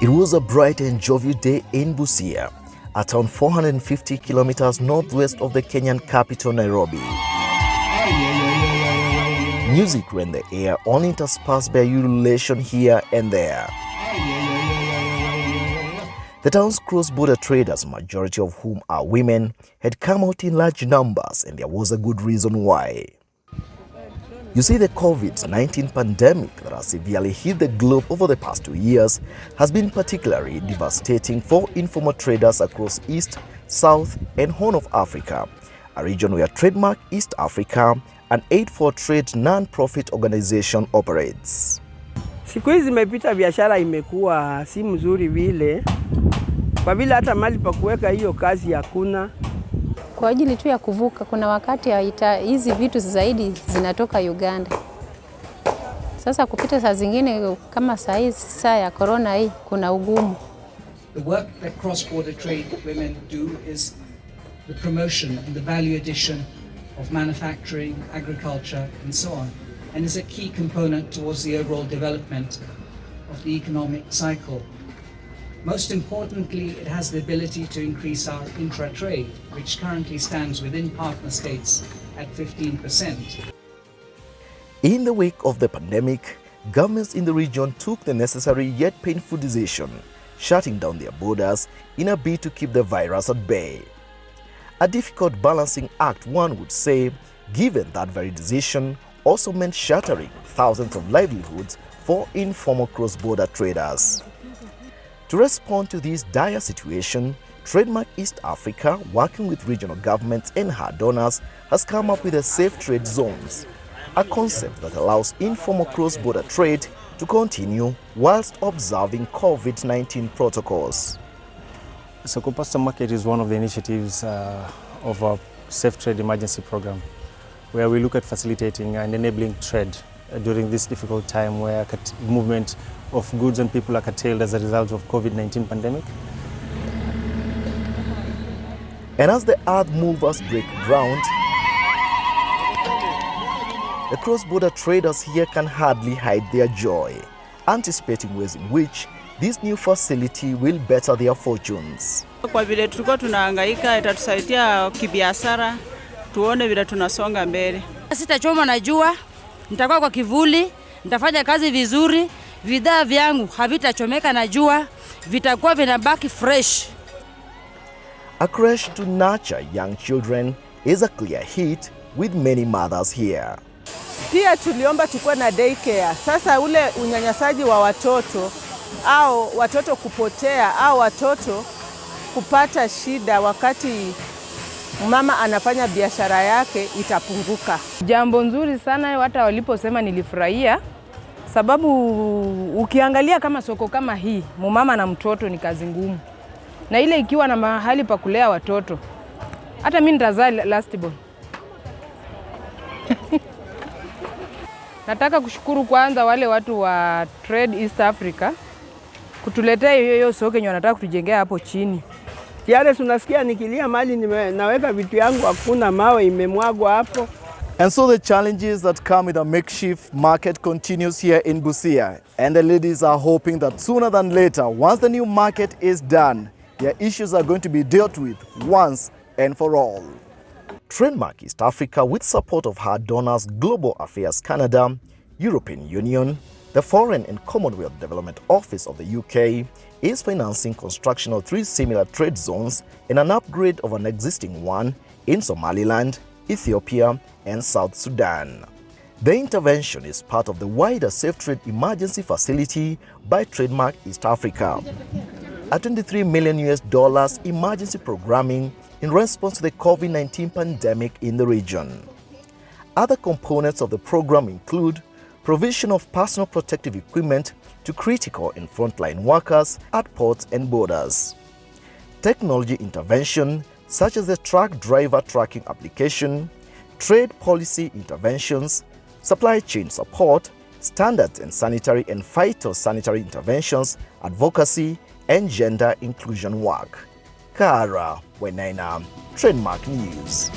It was a bright and jovial day in Busia, a town 450 kilometers northwest of the Kenyan capital, Nairobi. Music rent the air, only interspersed by ululation here and there. The town's cross-border traders, majority of whom are women, had come out in large numbers, and there was a good reason why. You see, the COVID-19 pandemic that has severely hit the globe over the past 2 years has been particularly devastating for informal traders across East, South, and Horn of Africa, a region where TradeMark East Africa, an aid for trade non-profit organization, operates. Siku hizi zimepita, biashara imekuwa si mzuri vile, kwa vile hata mali pa kuweka hiyo kazi hakuna. Kwa ajili tu ya kuvuka, kuna wakati hizi vitu zaidi zinatoka Uganda. Sasa kupita saa zingine kama saa ya corona hii kuna ugumu. The work that cross-border trade women do is the promotion and the value addition of manufacturing, agriculture and so on, and is a key component towards the overall development of the economic cycle. Most importantly, it has the ability to increase our intra-trade, which currently stands within partner states at 15%. In the wake of the pandemic, governments in the region took the necessary yet painful decision, shutting down their borders in a bid to keep the virus at bay. A difficult balancing act, one would say, given that very decision also meant shattering thousands of livelihoods for informal cross-border traders. To respond to this dire situation, TradeMark East Africa, working with regional governments and her donors, has come up with a safe trade zones, a concept that allows informal cross-border trade to continue whilst observing COVID-19 protocols. Soko Posta Market is one of the initiatives of our Safe Trade Emergency Program, where we look at facilitating and enabling trade during this difficult time where movement of goods and people are curtailed as a result of COVID-19 pandemic. And as the earth movers break ground, the cross-border traders here can hardly hide their joy, anticipating ways in which this new facility will better their fortunes. Kwa vile tulikuwa tunahangaika, itatusaidia kibiashara, tuone vile tunasonga mbele. Sitachoma na jua, nitakuwa kwa kivuli, nitafanya kazi vizuri, bidhaa vyangu havitachomeka na jua, vitakuwa vinabaki fresh. A crash to nurture young children is a clear hit with many mothers here. Pia tuliomba tukue na daycare. Sasa ule unyanyasaji wa watoto au watoto kupotea au watoto kupata shida wakati mama anafanya biashara yake itapunguka. Jambo nzuri sana, hata waliposema nilifurahia, sababu ukiangalia kama soko kama hii, mama na mtoto ni kazi ngumu. Na ile ikiwa na mahali pa kulea watoto, hata mimi nitazaa last born. Nataka kushukuru kwanza wale watu wa Trade East Africa kutuletea hiyo soko yenye wanataka kutujengea hapo chini. Tiare tunasikia nikilia mali naweka vitu yangu, hakuna mawe imemwagwa hapo. And so the challenges that come with a makeshift market continues here in Busia. And the ladies are hoping that sooner than later, once the new market is done, their issues are going to be dealt with once and for all. TradeMark East Africa, with support of her donors Global Affairs Canada, European Union, the Foreign and Commonwealth Development Office of the UK, is financing construction of 3 similar trade zones and an upgrade of an existing one in Somaliland, Ethiopia, and South Sudan. The intervention is part of the wider Safe Trade Emergency Facility by TradeMark East Africa, a $23 million emergency programming in response to the COVID-19 pandemic in the region. Other components of the program include provision of personal protective equipment to critical and frontline workers at ports and borders, technology intervention such as the truck driver tracking application, trade policy interventions, supply chain support, standards and sanitary and phytosanitary interventions, advocacy, and gender inclusion work. Kara Wenaina, TradeMark News.